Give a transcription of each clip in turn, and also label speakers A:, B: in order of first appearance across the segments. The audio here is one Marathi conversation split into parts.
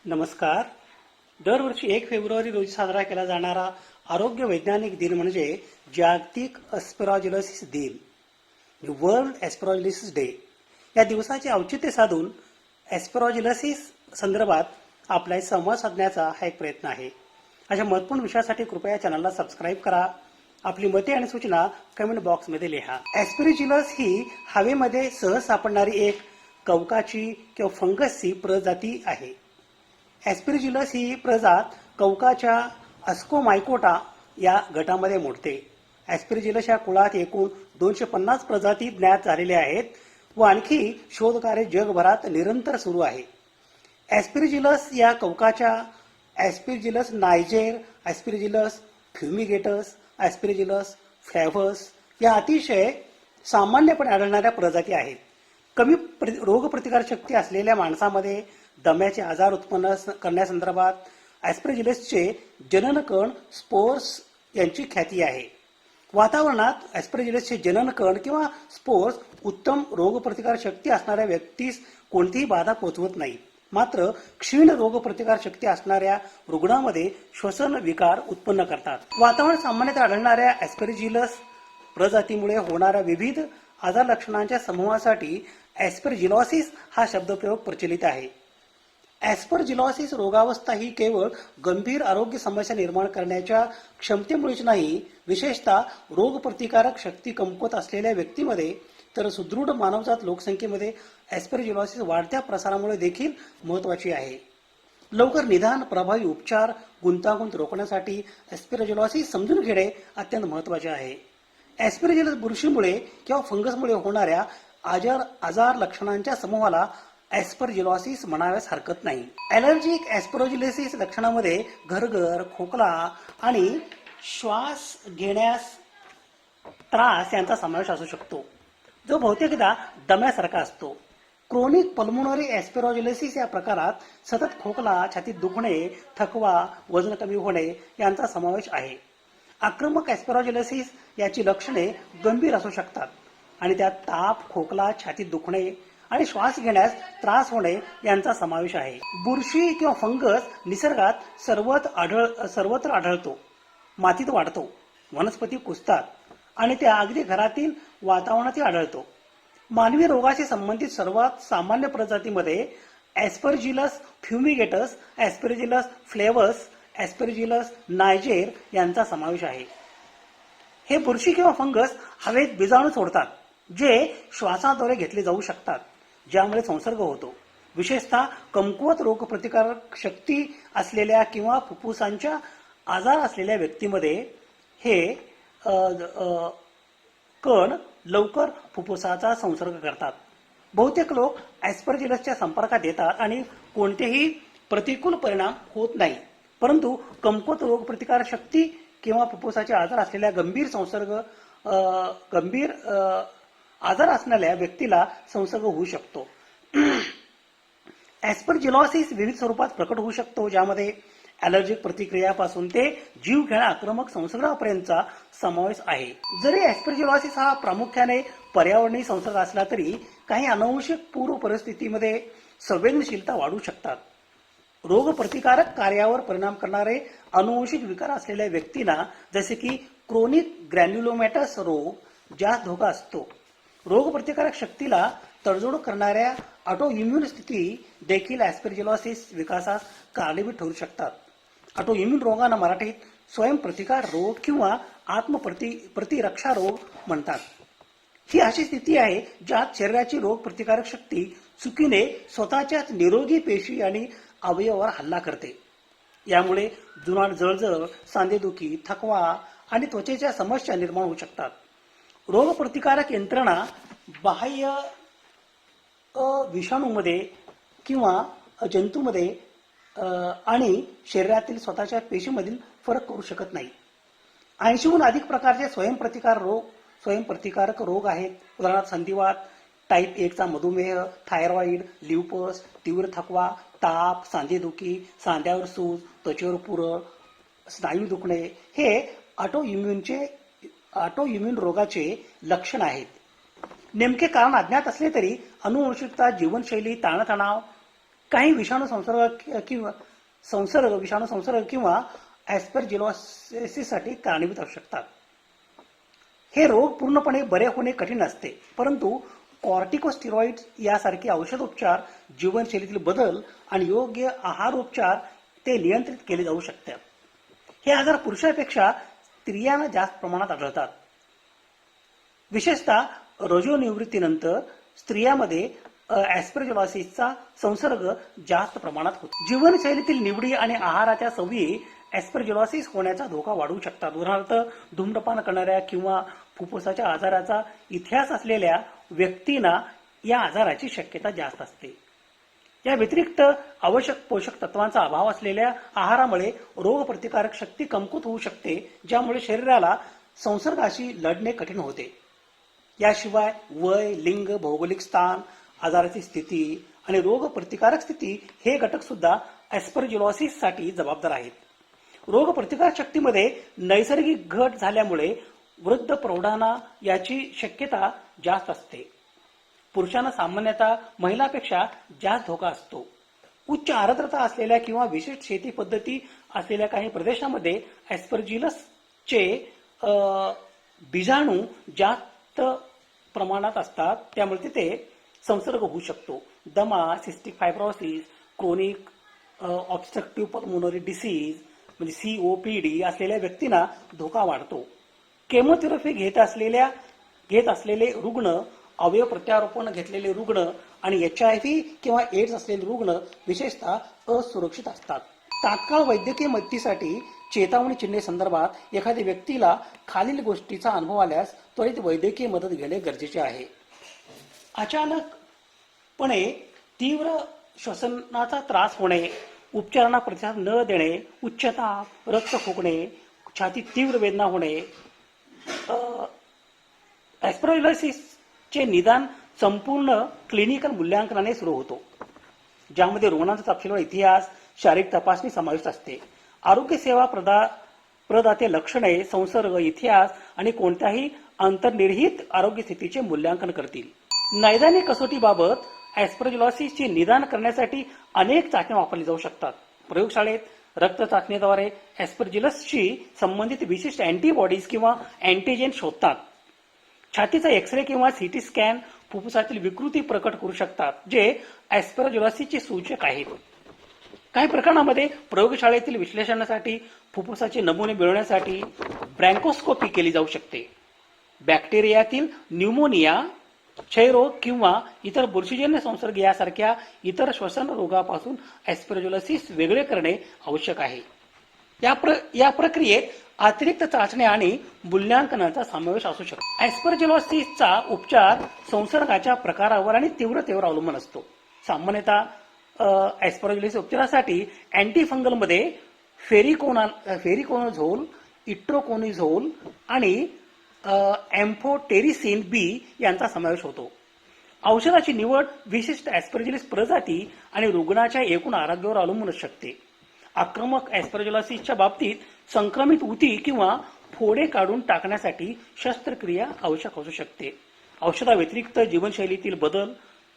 A: नमस्कार. दरवर्षी 1 फेब्रुवारी रोजी साजरा केला जाणारा आरोग्य वैज्ञानिक दिन म्हणजे जागतिक ॲस्परजिलोसिस दिन, वर्ल्ड ॲस्परजिलोसिस डे. या दिवसाचे औचित्य साधून ॲस्परजिलोसिस संदर्भात आपला संवाद साधण्याचा हा एक प्रयत्न आहे. अशा महत्त्वपूर्ण विषयासाठी कृपया चॅनलला सबस्क्राईब करा. आपली मते आणि सूचना कमेंट बॉक्समध्ये लिहा. ॲस्परजिलस ही हवेमध्ये सहज सापडणारी एक कवकाची किंवा फंगसची प्रजाती आहे. ॲस्परजिलस ही प्रजात कवकाच्या अस्कोमायकोटा या गटामध्ये मोडते. ॲस्परजिलस या कुळात एकूण 250 प्रजाती ज्ञात झालेल्या आहेत व आणखी शोधकार्य जगभरात निरंतर सुरू आहे. ॲस्परजिलस या कवकाच्या ॲस्परजिलस नायजेर, ॲस्परजिलस फ्युमिगेटस, ॲस्परजिलस फ्लॅव्हस या अतिशय सामान्यपणे आढळणाऱ्या प्रजाती आहेत. कमी रोगप्रतिकारशक्ती असलेल्या माणसामध्ये दम्याचे आजार उत्पन्न करण्यासंदर्भात ॲस्परजिलसचे जननकण स्पोर्स यांची ख्याती आहे. वातावरणात ॲस्परजिलसचे जननकण किंवा स्पोर्स उत्तम रोगप्रतिकारशक्ती असणाऱ्या व्यक्तीस कोणतीही बाधा पोहोचवत नाही. मात्र क्षीण रोगप्रतिकारशक्ती असणाऱ्या रुग्णांमध्ये श्वसन विकार उत्पन्न करतात. वातावरण सामान्यतः आढळणाऱ्या ॲस्परजिलस प्रजातीमुळे होणाऱ्या विविध आजार लक्षणांच्या समूहासाठी ॲस्परजिलोसिस हा शब्दप्रयोग प्रचलित आहे. ॲस्परजिलोसिस रोगावस्था ही केवळ गंभीर आरोग्य समस्या निर्माण करण्याच्या क्षमतेमुळेच नाही, विशेषतः रोगप्रतिकारक शक्ती कमकुवत असलेल्या व्यक्तीमध्ये तर सुदृढ मानवजात लोकसंख्येमध्ये ॲस्परजिलोसिस वाढत्या प्रसारामुळे देखील महत्त्वाची आहे. लवकर निदान, प्रभावी उपचार, गुंतागुंत रोखण्यासाठी ॲस्परजिलोसिस समजून घेणे अत्यंत महत्त्वाचे आहे. ॲस्परजिलस बुरशीमुळे किंवा फंगसमुळे होणाऱ्या आजार लक्षणांच्या समूहाला ॲस्परजिलोसिस म्हणाव्यास हरकत नाही. ॲलर्जिक ॲस्परजिलोसिस लक्षणामध्ये घरघर, खोकला आणि श्वास घेण्यास त्रास यांचा समावेश असू शकतो, जो बहुतेकदा दम्यासारखा असतो. क्रोनिक पल्मोनरी ॲस्परजिलोसिस या प्रकारात सतत खोकला, छातीत दुखणे, थकवा, वजन कमी होणे यांचा समावेश आहे. आक्रमक ॲस्परजिलोसिस याची लक्षणे गंभीर असू शकतात आणि त्यात ताप, खोकला, छातीत दुखणे आणि श्वास घेण्यास त्रास होणे यांचा समावेश आहे. बुरशी किंवा फंगस निसर्गात सर्वत्र आढळतो, मातीत वाढतो, वनस्पती कुजतात आणि त्या अगदी घरातील वातावरणातही आढळतो. मानवी रोगाशी संबंधित सर्वात सामान्य प्रजातीमध्ये ॲस्परजिलस फ्युमिगेटस, ॲस्परजिलस फ्लेव्हस, ॲस्परजिलस नायजेर यांचा समावेश आहे. हे बुरशी किंवा फंगस हवेत बीजाणू सोडतात, जे श्वासाद्वारे घेतले जाऊ शकतात, ज्यामुळे संसर्ग होतो. विशेषतः कमकुवत रोगप्रतिकारक शक्ती असलेल्या किंवा फुफ्फुसांच्या आजार असलेल्या व्यक्तीमध्ये हे कण लवकर फुफ्फुसाचा संसर्ग करतात. बहुतेक लोक ॲस्परजिलसच्या संपर्कात येतात आणि कोणतेही प्रतिकूल परिणाम होत नाही, परंतु कमकुवत रोगप्रतिकारक शक्ती किंवा फुफ्फुसाचे आजार असलेल्या गंभीर आजार असणाऱ्या व्यक्तीला संसर्ग होऊ शकतो. ॲस्परजिलोसिस विविध स्वरूपात प्रकट होऊ शकतो, ज्यामध्ये ॲलर्जिक प्रतिक्रियापासून ते जीवघेण्या आक्रमक संसर्गापर्यंतचा समावेश आहे. जरी ॲस्परजिलोसिस हा प्रामुख्याने पर्यावरणीय संसर्ग असला तरी काही अनुवंशिक पूर्व परिस्थितीमध्ये संवेदनशीलता वाढू शकतात. रोगप्रतिकारक कार्यावर परिणाम करणारे अनुवंशिक विकार असलेल्या व्यक्तींना, जसे की क्रोनिक ग्रॅन्युलोमॅटस रोग, जास्त धोका असतो. रोगप्रतिकारक शक्तीला तडजोड करणाऱ्या ऑटोइम्युन स्थिती देखील ॲस्परजिलोसिस विकासास कारणीभूत ठरू शकतात. ऑटोइम्युन रोगांना मराठीत स्वयंप्रतिकार रोग किंवा प्रतिरक्षा रोग म्हणतात. ही अशी स्थिती आहे ज्यात शरीराची रोगप्रतिकारक शक्ती चुकीने स्वतःच्याच निरोगी पेशी आणि अवयवावर हल्ला करते. यामुळे जुनाट जळजळ, सांधेदुखी, थकवा आणि त्वचेच्या समस्या निर्माण होऊ शकतात. रोगप्रतिकारक यंत्रणा बाह्य विषाणूमध्ये किंवा जंतूमध्ये आणि शरीरातील स्वतःच्या पेशीमधील फरक करू शकत नाही. 80हून अधिक प्रकारचे स्वयंप्रतिकारक रोग आहेत. उदाहरणार्थ संधिवात, टाईप 1चा मधुमेह, थायरॉइड, ल्युपस, तीव्र थकवा, ताप, सांधेदुखी, सांध्यावर सूज, त्वचेवर पुरळ, स्नायू दुखणे हे ऑटोइम्युन रोगाचे लक्षण आहेत. नेमके कारण अज्ञात असले तरी अनुवंशिकता, जीवनशैली, ताणतणाव काही विषाणू संसर्ग किंवा ॲस्परजिलोसिससाठी कारणीभूत असू शकतात. हे रोग पूर्णपणे बरे होणे कठीण असते, परंतु कॉर्टिकोस्टेरॉइड्स यासारखे औषधोपचार, जीवनशैलीतील बदल आणि योग्य आहारोपचार ते नियंत्रित केले जाऊ शकतात. हे आजार पुरुषांपेक्षा स्त्रियांना जास्त प्रमाणात आढळतात. विशेषतः रजोनिवृत्तीनंतर स्त्रियांमध्ये ॲस्परजिलोसिसचा संसर्ग जास्त प्रमाणात होतो. जीवनशैलीतील निवडी आणि आहाराच्या सवयी ॲस्परजिलोसिस होण्याचा धोका वाढवू शकतात. उदाहरणार्थ धूम्रपान करणाऱ्या किंवा फुफ्फुसाच्या आजाराचा इतिहास असलेल्या व्यक्तींना या आजाराची शक्यता जास्त असते. या व्यतिरिक्त आवश्यक पोषक तत्वांचा अभाव असलेल्या आहारामुळे रोगप्रतिकारक शक्ती कमकुवत होऊ शकते, ज्यामुळे शरीराला संसर्गाशी लढणे कठीण होते. याशिवाय वय, लिंग, भौगोलिक स्थान, आजाराची स्थिती आणि रोगप्रतिकारक स्थिती हे घटक सुद्धा ॲस्परजिलोसिससाठी जबाबदार आहेत. रोगप्रतिकारक शक्तीमध्ये नैसर्गिक घट झाल्यामुळे वृद्ध प्रौढांना याची शक्यता जास्त असते. पुरुषांना सामान्यतः महिलांपेक्षा जास्त धोका असतो. उच्च आर्द्रता असलेल्या किंवा विशिष्ट शेती पद्धती असलेल्या काही प्रदेशांमध्ये ॲस्परजिलसचे बीजाणू जास्त प्रमाणात असतात, त्यामुळे तिथे संसर्ग होऊ शकतो. दमा, cystic fibrosis, chronic obstructive pulmonary disease म्हणजे COPD असलेल्या व्यक्तींना धोका वाढतो. केमोथेरपी घेत असलेले रुग्ण, अवयव प्रत्यारोपण घेतलेले रुग्ण आणि HIV किंवा एड्स असलेले रुग्ण विशेषतः असुरक्षित असतात. तात्काळ वैद्यकीय मदतीसाठी चेतावणी चिन्हे संदर्भात एखाद्या व्यक्तीला खालील गोष्टीचा अनुभव आल्यास त्वरित वैद्यकीय मदत घेणे गरजेचे आहे. अचानकपणे तीव्र श्वसनाचा त्रास होणे, उपचारांना प्रतिसाद न देणे, उच्च ताप, रक्त फुगणे, छातीत तीव्र वेदना होणे. ॲस्परजिलोसिसचे निदान संपूर्ण क्लिनिकल मूल्यांकनाने सुरू होतो, ज्यामध्ये रुग्णांचा तपशीलवार इतिहास, शारीरिक तपासणी समाविष्ट असते. आरोग्य सेवा प्रदाते लक्षणे, संसर्ग इतिहास आणि कोणत्याही अंतर्निहित आरोग्य स्थितीचे मूल्यांकन करतील. नैदानिक कसोटीबाबत ॲस्परजिलोसिसचे निदान करण्यासाठी अनेक चाचण्या वापरल्या जाऊ शकतात. प्रयोगशाळेत रक्त चाचणीद्वारे ॲस्परजिलसशी संबंधित विशिष्ट अँटीबॉडीज किंवा अँटीजेन शोधतात. छातीचा एक्सरे किंवा CT स्कॅन फुफ्फुसातील विकृती प्रकट करू शकतात, जे ॲस्परजिलोसिसचे सूचक आहेत. काही प्रकरणांमध्ये प्रयोगशाळेतील विश्लेषणासाठी फुफ्फुसाचे नमुने मिळवण्यासाठी ब्रँकोस्कोपी केली जाऊ शकते. बॅक्टेरियातील न्यूमोनिया, क्षयरोग किंवा इतर बुरशीजन्य संसर्ग यासारख्या इतर श्वसन रोगापासून ॲस्परजिलोसिस वेगळे करणे आवश्यक आहे. या प्रक्रियेत अतिरिक्त चाचण्या आणि मूल्यांकनाचा समावेश असू शकतो. ॲस्परजिलोसिसचा उपचार संसर्गाच्या प्रकारावर आणि तीव्रतेवर अवलंबून असतो. सामान्यतः ॲस्परजिलोसिस उपचारासाठी अँटीफंगलमध्ये फेरिकोनाझोल, इट्रोकोनिझोल आणि एम्फोटेरिसिन B यांचा समावेश होतो. औषधाची निवड विशिष्ट ॲस्परजिलोसिस प्रजाती आणि रुग्णाच्या एकूण आरोग्यावर अवलंबून असू शकते. आक्रमक ॲस्परजिलोसिसच्या बाबतीत संक्रमित उती किंवा फोडे काढून टाकण्यासाठी शस्त्रक्रिया आवश्यक असू शकते. औषधाव्यतिरिक्त जीवनशैलीतील बदल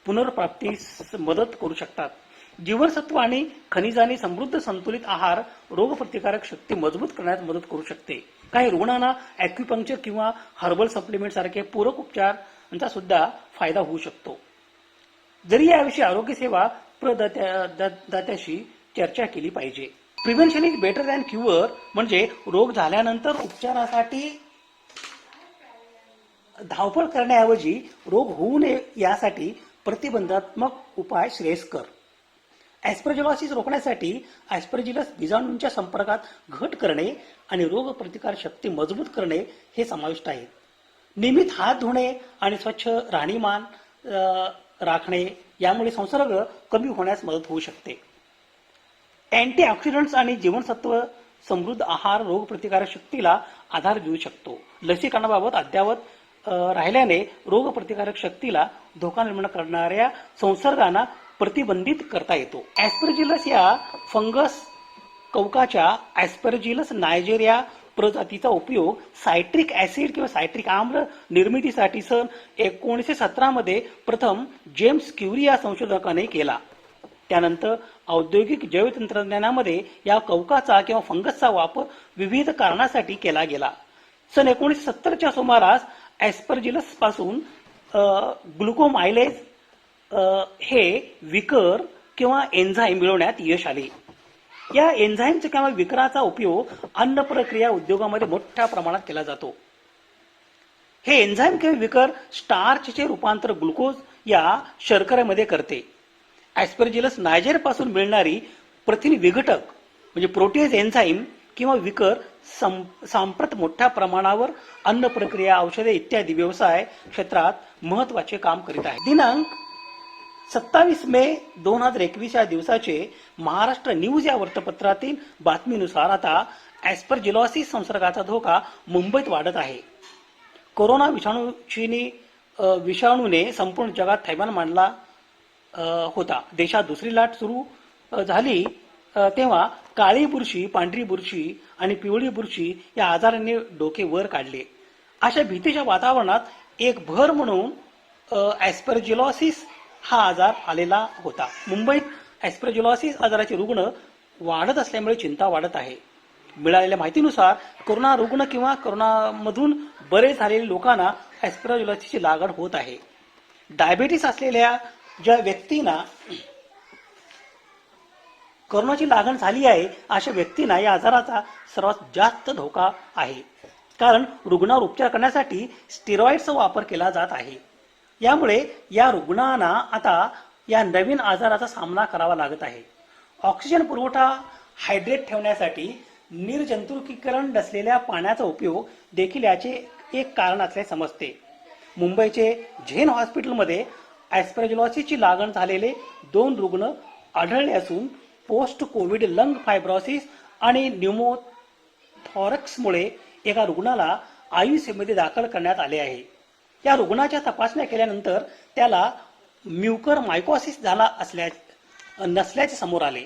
A: पुनर्प्राप्तीस मदत करू शकतात. जीवनसत्व आणि खनिजांनी समृद्ध संतुलित आहार रोगप्रतिकारक शक्ती मजबूत करण्यात मदत करू शकते. काही रुग्णांना ॲक्युपंक्चर किंवा हर्बल सप्लिमेंट सारखे पूरक उपचारांचा सुद्धा फायदा होऊ शकतो. जरी याविषयी आरोग्य सेवा प्रदात्याशी चर्चा केली पाहिजे. Prevention is better than cure म्हणजे रोग झाल्यानंतर उपचारासाठी धावपळ करण्याऐवजी रोग होऊ नये यासाठी प्रतिबंधात्मक उपाय श्रेयस्कर. ॲस्परजिलोसिस रोखण्यासाठी ॲस्परजिलस बीजाणूंच्या संपर्कात घट करणे आणि रोगप्रतिकार शक्ती मजबूत करणे हे समाविष्ट आहे. नियमित हात धुणे आणि स्वच्छ राहणीमान राखणे यामुळे संसर्ग कमी होण्यास मदत होऊ शकते. अँटीऑक्सिडंट्स आणि जीवनसत्व समृद्ध आहार रोगप्रतिकारक शक्तीला आधार देऊ शकतो. लसीकरणाबाबत अद्यावत राहिल्याने रोगप्रतिकारक शक्तीला धोका निर्माण करणाऱ्या संसर्गांना प्रतिबंधित करता येतो. ॲस्परजिलस या फंगस कवकाच्या ॲस्परजिलस नायजेरिया प्रजातीचा उपयोग सायट्रिक ऍसिड किंवा सायट्रिक आम्ल निर्मितीसाठी सन 1917 मध्ये प्रथम जेम्स क्युरी या संशोधकाने केला. त्यानंतर औद्योगिक जैवतंत्रज्ञानामध्ये या कवकाचा किंवा फंगसचा वापर विविध कारणासाठी केला गेला. सन 1970च्या सुमारास ॲस्परजिलस पासून ग्लुकोमायलेज हे विकर किंवा एन्झाईम मिळवण्यात यश आले. या एन्झाईमचा किंवा विकराचा उपयोग अन्न प्रक्रिया उद्योगामध्ये मोठ्या प्रमाणात केला जातो. हे एन्झाईम किंवा विकर स्टार्चचे रूपांतर ग्लुकोज या शर्करेमध्ये करते. ॲस्परजिलस नायजेर पासून मिळणारी प्रथिन विघटक म्हणजे प्रोटीज एन्झाईम किंवा विकर सांप्रत मोठ्या प्रमाणावर अन्न प्रक्रिया, औषधे इत्यादी व्यवसाय क्षेत्रात महत्वाचे काम करीत आहे. दिनांक 27 मे 2021 या दिवसाचे महाराष्ट्र न्यूज या वृत्तपत्रातील बातमीनुसार आता ॲस्परजिलॉसिस संसर्गाचा धोका मुंबईत वाढत आहे. कोरोना विषाणूने संपूर्ण जगात थैमान मांडला होता. देशात दुसरी लाट सुरू झाली तेव्हा काळी बुरशी, पांढरी बुरशी आणि पिवळी बुरशी या आजारांनी डोके वर काढले. अशा भीतीच्या वातावरणात एक भर म्हणून ॲस्परजिलॉसिस हा आजार आलेला होता. मुंबईत ॲस्परजिलॉसिस आजाराचे रुग्ण वाढत असल्यामुळे चिंता वाढत आहे. मिळालेल्या माहितीनुसार कोरोना रुग्ण किंवा कोरोनामधून बरे झालेल्या लोकांना ॲस्परजिलॉसिसची लागण होत आहे. डायबेटीस असलेल्या ज्या व्यक्तींना कोरोनाची लागण झाली आहे अशा व्यक्तींना या आजाराचा सर्वात जास्त धोका आहे, कारण रुग्णावर उपचार करण्यासाठी स्टेरॉइडचा वापर केला जात आहे. यामुळे या रुग्णांना आता या नवीन आजाराचा सामना करावा लागत आहे. ऑक्सिजन पुरवठा हायड्रेट ठेवण्यासाठी निर्जंतुकीकरण नसलेल्या पाण्याचा उपयोग देखील याचे एक कारण असल्याचे समजते. मुंबईचे झेन हॉस्पिटलमध्ये ॲस्परजिलॉसिसची लागण झालेले 2 रुग्ण आढळले असून पोस्ट कोविड लंग फायब्रोसिस आणि न्यूमोथॉरक्समुळे एका रुग्णाला आयसीयूमध्ये दाखल करण्यात आले आहे. या रुग्णाच्या तपासण्या केल्यानंतर त्याला म्युकर मायकोसिस झाला नसल्याचे समोर आले.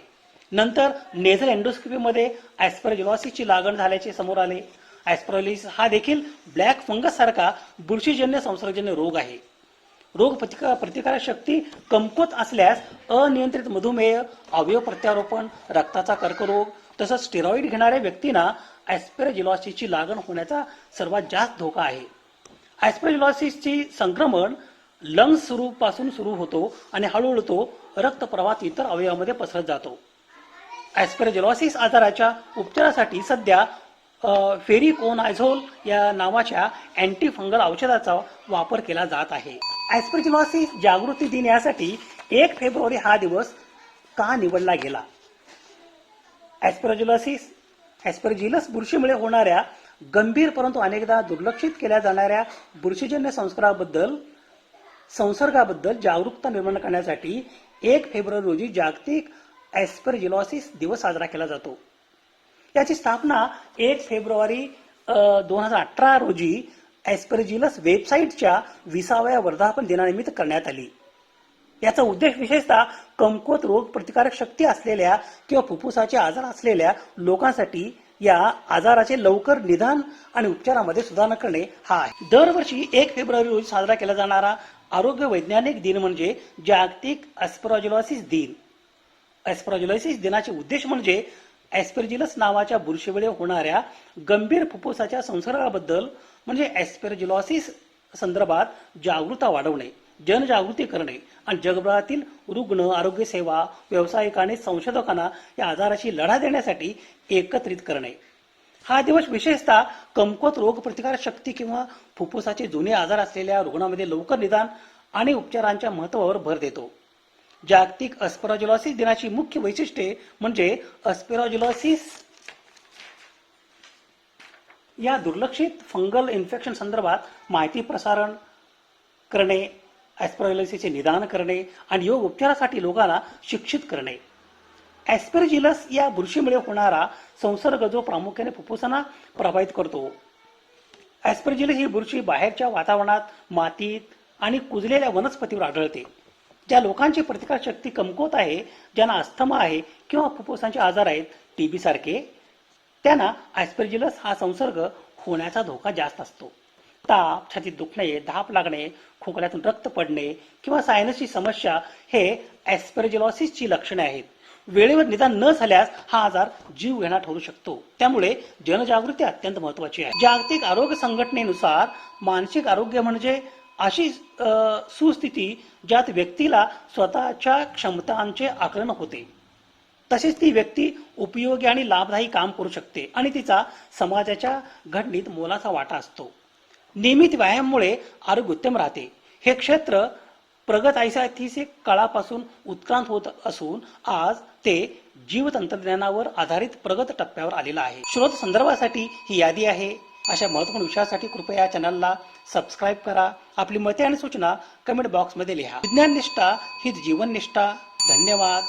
A: नंतर नेझल एंडोस्कोपीमध्ये ॲस्परजिलॉसिसची लागण झाल्याचे समोर आले. ॲस्परजिलॉसिस हा देखील ब्लॅक फंगस सारखा बुरशीजन्य संसर्गजन्य रोग आहे. रोग प्रतिकारक शक्ती कमकुवत असल्यास अनियंत्रित मधुमेह, अवयव प्रत्यारोपण, रक्ताचा कर्करोग तसंच स्टेरॉइड घेणाऱ्या व्यक्तींना ॲस्परजिलॉसिसची लागण होण्याचा सर्वात जास्त धोका आहे. ॲस्परजिलॉसिसची संक्रमण लंग्स पासून सुरू होतो आणि हळूहळू तो रक्तप्रवाहात इतर अवयवामध्ये पसरत जातो. ॲस्परजिलॉसिस आजाराच्या उपचारासाठी सध्या फेरिकोनाझोल या नावाच्या अँटी फंगल औषधाचा वापर केला जात आहे. ॲस्परजिलॉसिस जागृती दिन यासाठी 1 फेब्रुवारी हा दिवस का निवडला गेला? ॲस्परजिलस बुरशीमुळे होणाऱ्या गंभीर परंतु अनेकदा दुर्लक्षित केल्या जाणाऱ्या बुरशीजन्य संसर्गाबद्दल जागरूकता निर्माण करण्यासाठी 1 फेब्रुवारी रोजी जागतिक ॲस्परजिलॉसिस दिवस साजरा केला जातो. याची स्थापना 1 फेब्रुवारी 2018 रोजी ॲस्परजिलस वेबसाईटच्या 20व्या वर्धापन दिनानिमित्त करण्यात आली. याचा उद्देश विशेषतः कमकुवत रोग प्रतिकारक शक्ती असलेल्या किंवा फुफ्फुसाचे आजार असलेल्या लोकांसाठी या आजाराचे लवकर निदान आणि उपचारामध्ये सुधारणा करणे हा आहे. दरवर्षी 1 फेब्रुवारी रोजी साजरा केला जाणारा आरोग्य वैज्ञानिक दिन म्हणजे जागतिक ॲस्परजिलॉसिस दिन. ॲस्परजिलॉसिस दिनाचे उद्देश म्हणजे ॲस्परजिलस नावाच्या बुरशीमुळे होणाऱ्या गंभीर फुफ्फुसाच्या संसर्गाबद्दल म्हणजे ॲस्परजिलॉसिस संदर्भात जागरूकता वाढवणे, जनजागृती करणे आणि जगभरातील रुग्ण, आरोग्य सेवा, व्यावसायिक आणि संशोधकांना या आजाराशी लढा देण्यासाठी एकत्रित करणे. हा दिवस विशेषतः कमकुवत रोग प्रतिकारक शक्ती किंवा फुफ्फुसाचे जुने आजार असलेल्या रुग्णांमध्ये लवकर निदान आणि उपचारांच्या महत्त्वावर भर देतो. जागतिक ॲस्परजिलॉसिस दिनाची मुख्य वैशिष्ट्ये म्हणजे ॲस्परजिलॉसिस या दुर्लक्षित फंगल इन्फेक्शन संदर्भात माहिती प्रसारण करणे, ॲस्परजिलॉसिसचे निदान करणे आणि योग उपचारासाठी लोकांना शिक्षित करणे. ॲस्परजिलस या बुरशीमुळे होणारा संसर्ग जो प्रामुख्याने फुफ्फुसांना प्रभावित करतो. ॲस्परजिलस ही बुरशी बाहेरच्या वातावरणात, मातीत आणि कुजलेल्या वनस्पतीवर आढळते. ज्या लोकांची प्रतिकार शक्ती कमकुवत आहे, ज्यांना अस्थमा आहे किंवा फुफ्फुसांचे आजार आहेत, टीबी सारखे, त्यांना ॲस्परजिलस हा संसर्ग होण्याचा धोका जास्त असतो. ताप, छातीत दुखणे, धाप लागणे, खोकल्यातून रक्त पडणे किंवा सायनसची समस्या हे ॲस्परजिलॉसिसची लक्षणे आहेत. वेळेवर निदान न झाल्यास हा आजार जीव घेणा ठरू शकतो. त्यामुळे जनजागृती अत्यंत महत्त्वाची आहे. जागतिक आरोग्य संघटनेनुसार मानसिक आरोग्य म्हणजे अशी सुस्थिती ज्यात व्यक्तीला स्वतःच्या क्षमतांचे आकलन होते, तसेच ती व्यक्ती उपयोगी आणि लाभदायी काम करू शकते आणि तिचा समाजाच्या घडणीत मोलाचा वाटा असतो. नियमित व्यायामामुळे आरोग्य उत्तम राहते. हे क्षेत्र प्रगत ऐतिहासिक काळापासून उत्क्रांत होत असून आज ते जीवतंत्रज्ञानावर आधारित प्रगत टप्प्यावर आलेलं आहे. शोध संदर्भासाठी ही यादी आहे. अशा महत्त्वपूर्ण विषयासाठी कृपया चॅनलला सबस्क्राईब करा. आपली मते आणि सूचना कमेंट बॉक्समध्ये लिहा. विज्ञान निष्ठा हीच जीवन निष्ठा. धन्यवाद.